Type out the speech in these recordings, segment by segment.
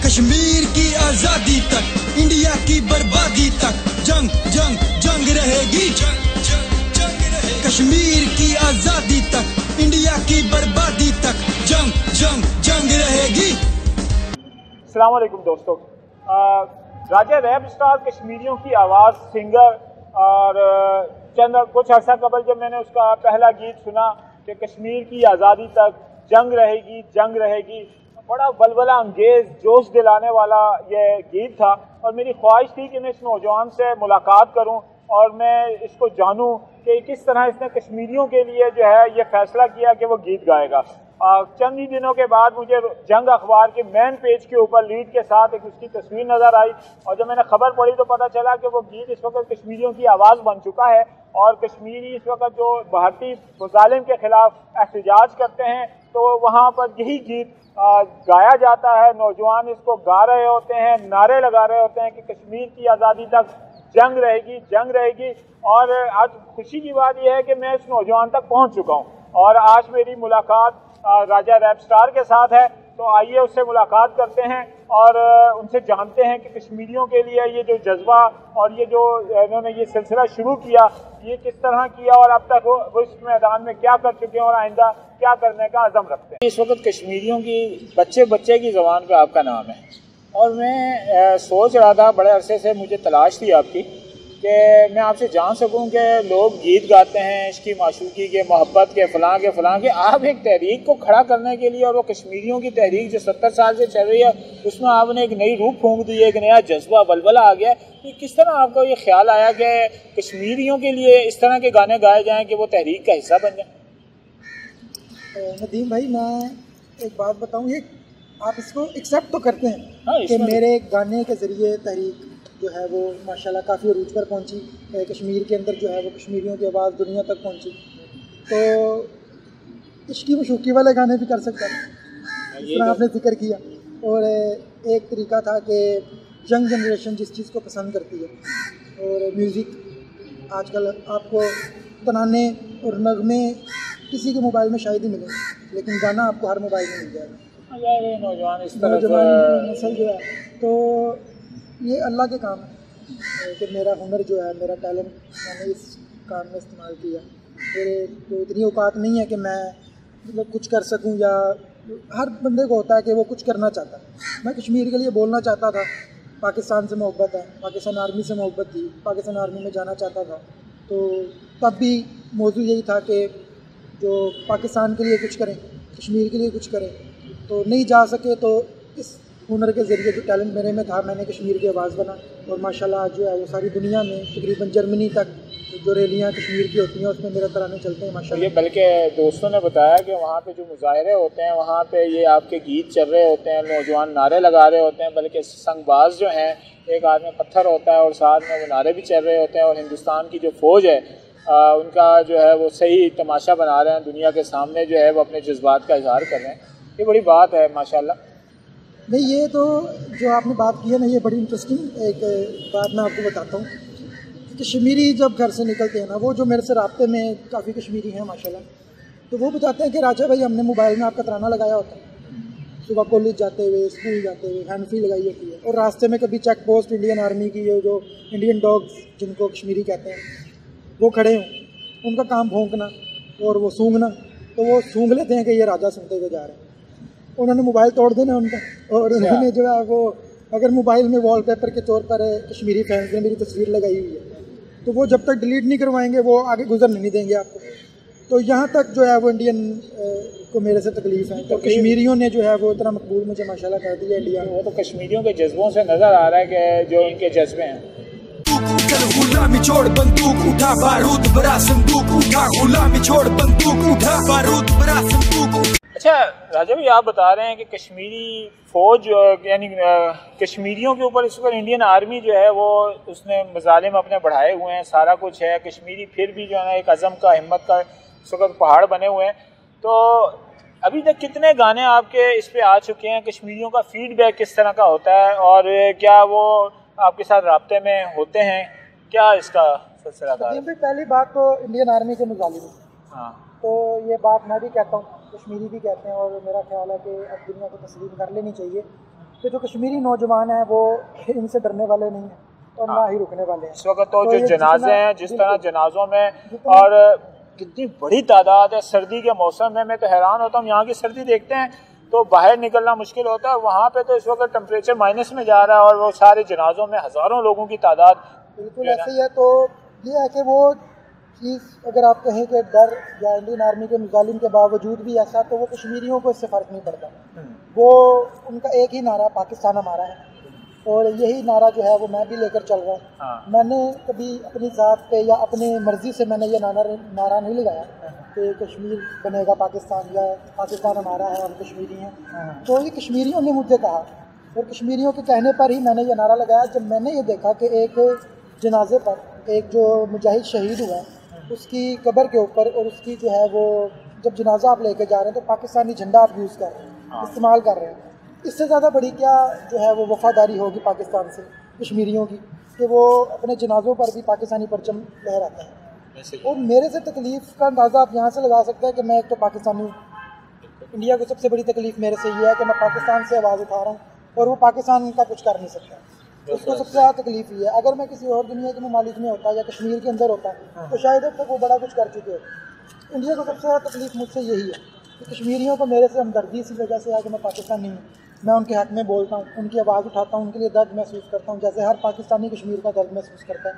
कश्मीर की आजादी तक, इंडिया की बर्बादी तक, जंग जंग जंग रहेगी, कश्मीर की आजादी तक, इंडिया की बर्बादी तक, जंग जंग जंग रहेगी। अस्सलाम वालेकुम दोस्तों, राजा रैप स्टार कश्मीरियों की आवाज़ सिंगर और चंद कुछ अर्सा कबल जब मैंने उसका पहला गीत सुना कि कश्मीर की आज़ादी तक जंग रहेगी जंग रहेगी, बड़ा बलबला अंगेज जोश दिलाने वाला ये गीत था और मेरी ख्वाहिश थी कि मैं इस नौजवान से मुलाकात करूं और मैं इसको जानूं कि किस तरह इसने कश्मीरियों के लिए जो है ये फैसला किया कि वो गीत गाएगा। चंद ही दिनों के बाद मुझे जंग अखबार के मेन पेज के ऊपर लीड के साथ एक उसकी तस्वीर नज़र आई और जब मैंने खबर पढ़ी तो पता चला कि वो गीत इस वक्त कश्मीरियों की आवाज़ बन चुका है और कश्मीरी इस वक्त जो भारतीय मुजालिम के खिलाफ एहतजाज करते हैं तो वहाँ पर यही गीत गाया जाता है। नौजवान इसको गा रहे होते हैं, नारे लगा रहे होते हैं कि कश्मीर की आज़ादी तक जंग रहेगी जंग रहेगी। और आज खुशी की बात यह है कि मैं इस नौजवान तक पहुँच चुका हूँ और आज मेरी मुलाकात राजा रैप स्टार के साथ है। तो आइए उससे मुलाकात करते हैं और उनसे जानते हैं कि कश्मीरियों के लिए ये जो जज्बा और ये जो इन्होंने ये सिलसिला शुरू किया ये किस तरह किया और अब तक वो इस मैदान में क्या कर चुके हैं और आइंदा क्या करने का अज़म रखते हैं। इस वक्त कश्मीरियों की बच्चे बच्चे की ज़बान पे आपका नाम है और मैं सोच रहा था बड़े अरसे से मुझे तलाश थी आपकी कि मैं आपसे जान सकूं कि लोग गीत गाते हैं इसकी माशूकी के मोहब्बत के फ़लाँ के आप एक तहरीक को खड़ा करने के लिए और वो कश्मीरियों की तहरीक जो 70 साल से चल रही है उसमें आपने एक नई रूप फूंक दी है, एक नया जज्बा बलबला आ गया। तो किस तरह आपको ये ख्याल आया कि कश्मीरियों के लिए इस तरह के गाने गाए जाएँ कि वो तहरीक का हिस्सा बन जाए? नदीम भाई मैं एक बात बताऊँ, ये आप इसको एक्सेप्ट तो करते हैं हाँ, कि मेरे गाने के ज़रिए तहरीक जो है वो माशाल्लाह काफ़ी अरूज पर पहुंची, कश्मीर के अंदर जो है वो कश्मीरियों की आवाज़ दुनिया तक पहुंची। तो इश्की मशूकी वाले गाने भी कर सकता था, इस तरह आपने जिक्र किया। और एक तरीका था कि यंग जनरेशन जिस चीज़ को पसंद करती है और म्यूज़िक आजकल आपको तराने और नगमे किसी के मोबाइल में शायद ही मिलेंगे लेकिन गाना आपको हर मोबाइल में मिल जाएगा। नौजवान इस तरह नौजवान नस्ल जो है तो ये अल्लाह के काम है कि मेरा हुनर जो है मेरा टैलेंट मैंने इस काम में इस्तेमाल किया। मेरे तो इतनी औकात नहीं है कि मैं मतलब कुछ कर सकूं, या हर बंदे को होता है कि वो कुछ करना चाहता है। मैं कश्मीर के लिए बोलना चाहता था, पाकिस्तान से मोहब्बत है, पाकिस्तान आर्मी से मोहब्बत थी, पाकिस्तान आर्मी में जाना चाहता था। तो तब भी मौजू यही था कि जो पाकिस्तान के लिए कुछ करें, कश्मीर के लिए कुछ करें। तो नहीं जा सके तो इस हुनर के ज़रिए जो टैलेंट मेरे में था मैंने कश्मीर की आवाज़ बना और माशाल्लाह आज जो है वो सारी दुनिया में तकरीबन जर्मनी तक जो रैलियाँ कश्मीर की होती हैं उसमें मेरे तराने चलते हैं माशाल्लाह। ये बल्कि दोस्तों ने बताया कि वहाँ पे जो मुजाहरे होते हैं वहाँ पे ये आपके गीत चल रहे होते हैं, नौजवान नारे लगा रहे होते हैं, बल्कि संगबाज जो हैं एक हाथ में पत्थर होता है और साथ में वो नारे भी चल रहे होते हैं और हिंदुस्तान की जो फ़ौज है उनका जो है वो सही तमाशा बना रहे हैं, दुनिया के सामने जो है वो अपने जज्बात का इजहार कर रहे हैं। ये बड़ी बात है माशाल्लाह। नहीं, ये तो जो आपने बात की है ना ये बड़ी इंटरेस्टिंग एक बात मैं आपको बताता हूँ। कश्मीरी जब घर से निकलते हैं ना, वो जो मेरे से राब्ते में काफ़ी कश्मीरी हैं माशाल्लाह, तो वो बताते हैं कि राजा भाई हमने मोबाइल में आपका तराना लगाया होता है, सुबह कॉलेज जाते हुए स्कूल जाते हुए हैंड फ्री लगाई होती है और रास्ते में कभी चेक पोस्ट इंडियन आर्मी की जो इंडियन डॉग्स जिनको कश्मीरी कहते हैं वो खड़े हों, उनका काम भौंकना और वो सूंघना, तो वो सूंघ लेते हैं कि ये राजा सुनते हुए जा रहे हैं। उन्होंने मोबाइल तोड़ देना उनका और उन्होंने जो है वो अगर मोबाइल में वॉलपेपर के तौर पर कश्मीरी फैंस ने मेरी तस्वीर लगाई हुई है तो वो जब तक डिलीट नहीं करवाएंगे वो आगे गुजरने नहीं देंगे आपको। तो यहाँ तक जो है वो इंडियन को मेरे से तकलीफ़ है, तो कश्मीरियों ने जो है वो इतना मकबूल मुझे माशाल्लाह कर दिया इंडिया। वो तो कश्मीरियों के जज्बों से नज़र आ रहा है कि जो इनके जज्बे हैं। गुलामी छोड़ बंदूक उठा, बारूद भरा संदूक उठा, गुलामी छोड़ बंदूक उठा, बारूद भरा संदूक। अच्छा राजा भाई, आप बता रहे हैं कि कश्मीरी फ़ौज यानी कश्मीरियों के ऊपर इस वक्त इंडियन आर्मी जो है वो उसने मज़ालिम अपने बढ़ाए हुए हैं, सारा कुछ है, कश्मीरी फिर भी जो है ना एक अज़म का हिम्मत का इस वक्त पहाड़ बने हुए हैं। तो अभी तक कितने गाने आपके इस पे आ चुके हैं? कश्मीरियों का फीडबैक किस तरह का होता है और क्या वो आपके साथ राब्ते में होते हैं? क्या इसका सिलसिला था? पहली बात तो इंडियन आर्मी के मुजालिम, हाँ, तो ये बात मैं भी कहता हूँ, कश्मीरी भी कहते हैं और मेरा ख्याल है कि अब दुनिया को तस्लीम कर लेनी चाहिए कि जो कश्मीरी नौजवान हैं वो इनसे डरने वाले नहीं हैं और ना ही रुकने वाले हैं। इस वक्त तो जो जनाजे हैं, जिस तरह जनाजों में और कितनी बड़ी तादाद है सर्दी के मौसम में, मैं तो हैरान होता हूँ। यहाँ की सर्दी देखते हैं तो बाहर निकलना मुश्किल होता है, वहाँ पे तो इस वक्त टेम्परेचर माइनस में जा रहा है और वो सारे जनाजों में हज़ारों लोगों की तादाद। बिल्कुल ऐसे ही है। तो ये है कि वो चीज़ अगर आप कहें कि डर या इंडियन आर्मी के मुजालिम के बावजूद भी ऐसा, तो वो कश्मीरियों को इससे फ़र्क नहीं पड़ता। वो उनका एक ही नारा पाकिस्तान हमारा है और यही नारा जो है वो मैं भी लेकर चल रहा हूँ। मैंने कभी अपनी ज़ात पे या अपनी मर्ज़ी से मैंने ये नारा नहीं लगाया कि कश्मीर बनेगा पाकिस्तान या पाकिस्तान हमारा है और कश्मीरी हैं। तो ये कश्मीरियों ने मुझे कहा और कश्मीरियों के कहने पर ही मैंने ये नारा लगाया। जब मैंने ये देखा कि एक जनाजे पर एक जो मुजाहिद शहीद हुआ उसकी कब्र के ऊपर और उसकी जो है वो जब जनाजा आप लेके जा रहे हैं तो पाकिस्तानी झंडा आप यूज़ कर रहे हैं, इस्तेमाल कर रहे हैं, इससे ज़्यादा बड़ी क्या जो है वो वफादारी होगी पाकिस्तान से कश्मीरियों की कि वो अपने जनाजों पर भी पाकिस्तानी परचम लहराता है। और मेरे से तकलीफ़ का अंदाज़ा आप यहाँ से लगा सकते हैं कि मैं एक तो पाकिस्तानी हूँ। इंडिया को सबसे बड़ी तकलीफ़ मेरे से ये है कि मैं पाकिस्तान से आवाज़ उठा रहा हूँ और वो पाकिस्तान का कुछ कर नहीं सकता। उसको सबसे ज़्यादा तकलीफ ही है। अगर मैं किसी और दुनिया के ममालिक में होता या कश्मीर के अंदर होता तो शायद अब तक वो बड़ा कुछ कर चुके होते। इंडिया को सबसे ज़्यादा तकलीफ मुझसे यही है कि कश्मीरियों को मेरे से हमदर्दी इसी वजह से है कि मैं पाकिस्तानी हूँ। मैं उनके हक़ में बोलता हूँ, उनकी आवाज़ उठाता हूँ, उनके लिए दर्द महसूस करता हूँ जैसे हर पाकिस्तानी कश्मीर का दर्द महसूस करता है।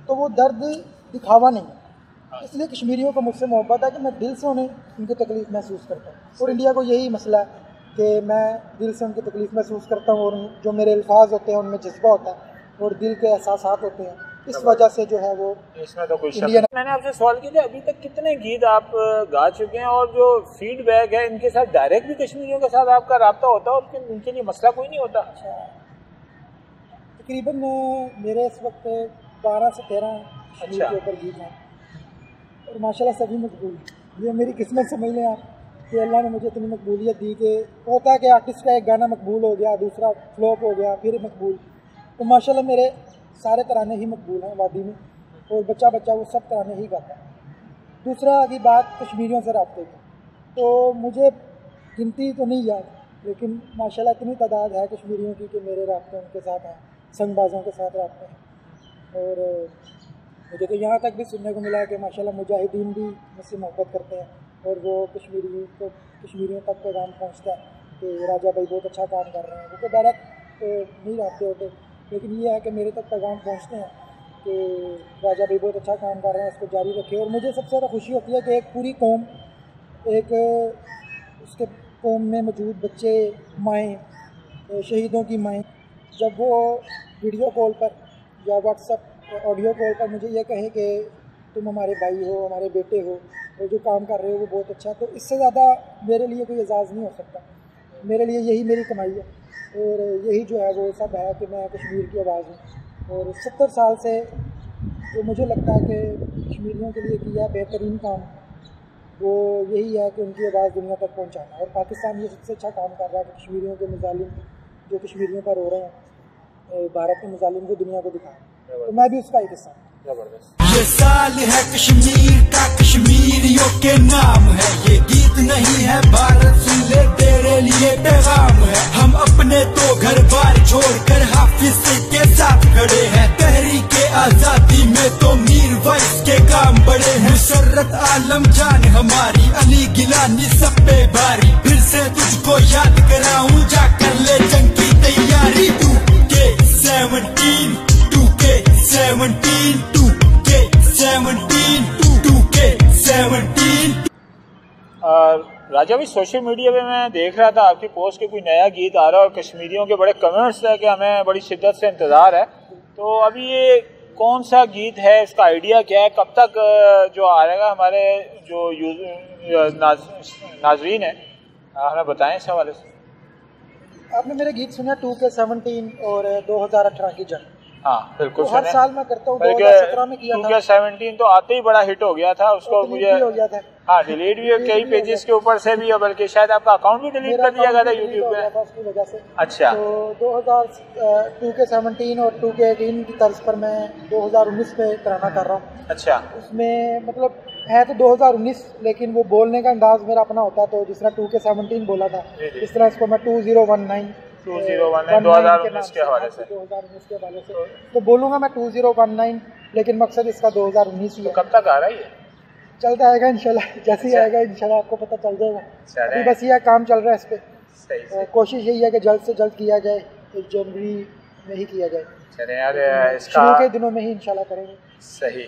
तो वो दर्द दिखावा नहीं है, इसलिए कश्मीरियों को मुझसे मोहब्बत है कि मैं दिल से उन्हें उनकी तकलीफ़ महसूस करता हूँ। और इंडिया को यही मसला है कि मैं दिल से उनकी तकलीफ़ महसूस करता हूँ और जो मेरे अल्फाज होते हैं उनमें जज्बा होता है और दिल के एहसासात होते हैं, इस वजह से जो है वो इसमें तो कोई शक। मैंने आपसे सवाल किया अभी तक कितने गीत आप गा चुके हैं और जो फीडबैक है इनके साथ डायरेक्ट भी कश्मीरियों के साथ आपका रब्ता होता है और उनके लिए मसला कोई नहीं होता? तकरीबन मेरे इस वक्त 12 से 13 कश्मीर के ऊपर गीत हैं और माशाल्लाह सभी मकबूल। ये मेरी किस्मत समझ लें आप कि अल्लाह ने मुझे इतनी मकबूलियत दी कि होता है कि आर्टिस्ट का एक गाना मकबूल हो गया, दूसरा फ्लॉप हो गया, फिर मकबूल। तो माशाल्लाह मेरे सारे तराने ही मकबूल हैं वादी में और बच्चा बच्चा वो सब तराने ही गाता है। दूसरा की बात कश्मीरियों से रब्ते की, तो मुझे गिनती तो नहीं याद लेकिन माशाल्लाह इतनी तादाद है कश्मीरियों की कि मेरे रब्ते उनके साथ हैं, संगबाजों के साथ रब्ते हैं। और मुझे तो यहाँ तक भी सुनने को मिला है कि माशाल्लाह मुजाहिदीन भी मुझसे मोहब्बत करते हैं और वो कश्मीरियों तक पैगाम पहुँचता है कि राजा भाई बहुत अच्छा काम कर रहे हैं। वो तो डायरेक्ट नहीं रहते होते लेकिन ये है कि मेरे तक पैगाम पहुँचते हैं कि राजा भाई बहुत अच्छा काम कर रहे हैं, इसको जारी रखें। और मुझे सबसे ज़्यादा खुशी होती है कि एक पूरी कौम, एक उसके कौम में मौजूद बच्चे, माएँ, शहीदों की माएँ, जब वो वीडियो कॉल पर या व्हाट्सएप ऑडियो कॉल पर मुझे ये कहें कि तुम हमारे भाई हो, हमारे बेटे हो और जो काम कर रहे हो वो बहुत अच्छा है, तो इससे ज़्यादा मेरे लिए कोई एजाज़ नहीं हो सकता। मेरे लिए यही मेरी कमाई है और यही जो है वो सब है कि मैं कश्मीर की आवाज़ हूँ। और 70 साल से जो मुझे लगता है कि कश्मीरियों के लिए किया बेहतरीन काम वो यही है कि उनकी आवाज़ दुनिया तक पहुँचाना। और पाकिस्तान ये सबसे अच्छा काम कर रहा है कि कश्मीरियों के मुजालिम जो कश्मीरियों पर हो रहे हैं, भारत के मुजालिम को दुनिया को दिखाएं। तो मैं भी उसका एक हिस्सा हूँ। ये साल है कश्मीर का, कश्मीरियों के नाम है, ये गीत नहीं है भारत सुन ले तेरे लिए पैगाम है। हम अपने तो घर बार छोड़कर हाफिज के साथ खड़े हैं, तहरीके आजादी में तो मीर वैस के काम बड़े हैं। मुशर्रत आलम जान हमारी, अली गिलानी सब पे भारी, फिर से तुझको याद कराऊं जाकर ले जंग की तैयारी। 2K17 2K17 2K17 राजा भाई, सोशल मीडिया पे मैं देख रहा था आपकी पोस्ट के कोई नया गीत आ रहा है और कश्मीरियों के बड़े कमेंट्स है कि हमें बड़ी शिद्दत से इंतज़ार है। तो अभी ये कौन सा गीत है, उसका आइडिया क्या है, कब तक जो आएगा? हमारे जो नाजरीन है हमें बताएं इस हवाले से। आपने मेरे गीत सुना 2K17 और 2018 की जंग? हाँ बिल्कुल, तो हर साल मैं करता हूँ। 2017 में किया था। 2K17 तो आते ही बड़ा हिट हो गया था, उसको मुझे हो गया था। हाँ, डिलीट भी कई पेजेस के ऊपर से भी, बल्कि शायद आपका अकाउंट भी डिलीट कर दिया गया था यूट्यूब पे उसकी वजह से। अच्छा, तो 2K17 और 2K18 की तर्ज पर मैं 2019 पे तराना कर रहा हूँ। अच्छा, उसमें मतलब है तो 2019 लेकिन वो बोलने का अंदाज मेरा अपना होता है। तो जिस तरह 2K17 बोला था इस तरह इसको मैं 2019 2019 के हवाले से 2019 के हवाले से तो बोलूँगा मैं 2019, लेकिन मकसद इसका 2019 ही है। कब तक आ रहा है ये? चलता आएगा इंशाल्लाह, जैसे ही आएगा इंशाल्लाह आपको पता चल जाएगा। अभी बस ये काम चल रहा है इस पे, कोशिश यही है कि जल्द से जल्द किया जाए, 1 जनवरी में ही किया जाए। चले यार, इसका शुरू के दिनों में ही इंशाल्लाह करेंगे। सही,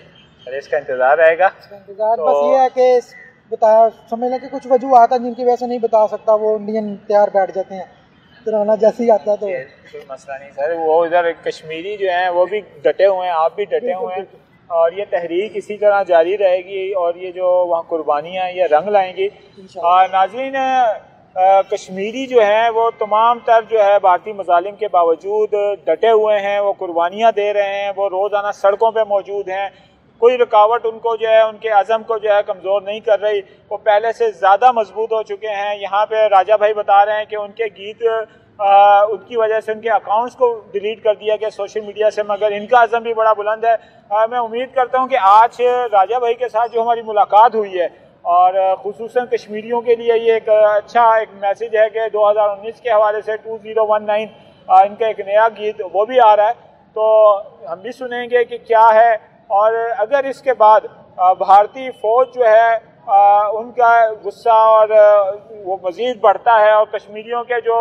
अरे इसका इंतजार रहेगा। इसका इंतजार तो बस ये है कि बताया, समझ लें कि कुछ वजूहत हैं जिनकी वजह से नहीं बता सकता, वो इंडियन तैयार बैठ जाते हैं, तराना जैसे ही आता है तो कोई मसला नहीं सर। वो इधर कश्मीरी जो हैं वो भी डटे हुए हैं, आप भी डटे हुए हैं, और ये तहरीक इसी तरह जारी रहेगी, और ये जो वहाँ कुर्बानियाँ ये रंग लाएंगी। नाज़रीन, कश्मीरी जो है वो तमाम तर जो है भारतीय मज़ालिम के बावजूद डटे हुए हैं, वो कुर्बानियाँ दे रहे हैं, वो रोज़ाना सड़कों पे मौजूद हैं। कोई रुकावट उनको जो है, उनके अज़म को जो है कमज़ोर नहीं कर रही, वो पहले से ज़्यादा मजबूत हो चुके हैं। यहाँ पे राजा भाई बता रहे हैं कि उनके गीत उनकी वजह से उनके अकाउंट्स को डिलीट कर दिया गया सोशल मीडिया से, मगर इनका अज़म भी बड़ा बुलंद है। मैं उम्मीद करता हूँ कि आज राजा भाई के साथ जो हमारी मुलाकात हुई है, और खुसूसन कश्मीरियों के लिए ये एक अच्छा एक मैसेज है कि 2019 के हवाले से 2019 इनका एक नया गीत वो भी आ रहा है, तो हम भी सुनेंगे कि क्या है। और अगर इसके बाद भारतीय फ़ौज जो है उनका गुस्सा और वो मज़ीद बढ़ता है, और कश्मीरियों के जो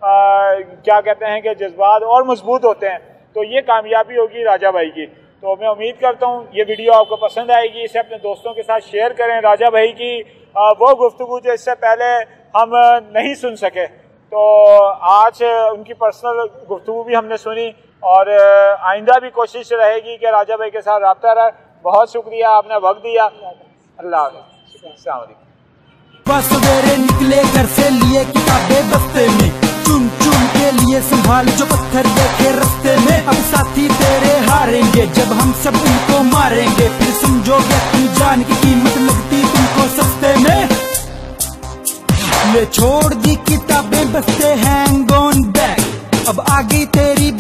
क्या कहते हैं कि जज्बात और मजबूत होते हैं, तो ये कामयाबी होगी राजा भाई की। तो मैं उम्मीद करता हूँ ये वीडियो आपको पसंद आएगी, इसे अपने दोस्तों के साथ शेयर करें। राजा भाई की वो गुफ्तगू जो इससे पहले हम नहीं सुन सके, तो आज उनकी पर्सनल गुफ्तगू भी हमने सुनी, और आइंदा भी कोशिश रहेगी कि राजा भाई के साथ रब्ता रहे। बहुत शुक्रिया, आपने वक्त दिया। अल्लाह हाफ़िज़। अस्सलाम वालेकुम। बस सवेरे निकले घर से लिए किताबें बस्ते में, चुन चुन के लिए संभाल जो पत्थर देखे रास्ते में। अब साथी तेरे हारेंगे जब हम सब उनको मारेंगे, फिर समझोगे अपनी जान की कीमत लगती तुमको सस्ते में। ले छोड़ दी किताबें बस्ते हैंग ऑन बैक, अब आ गई तेरी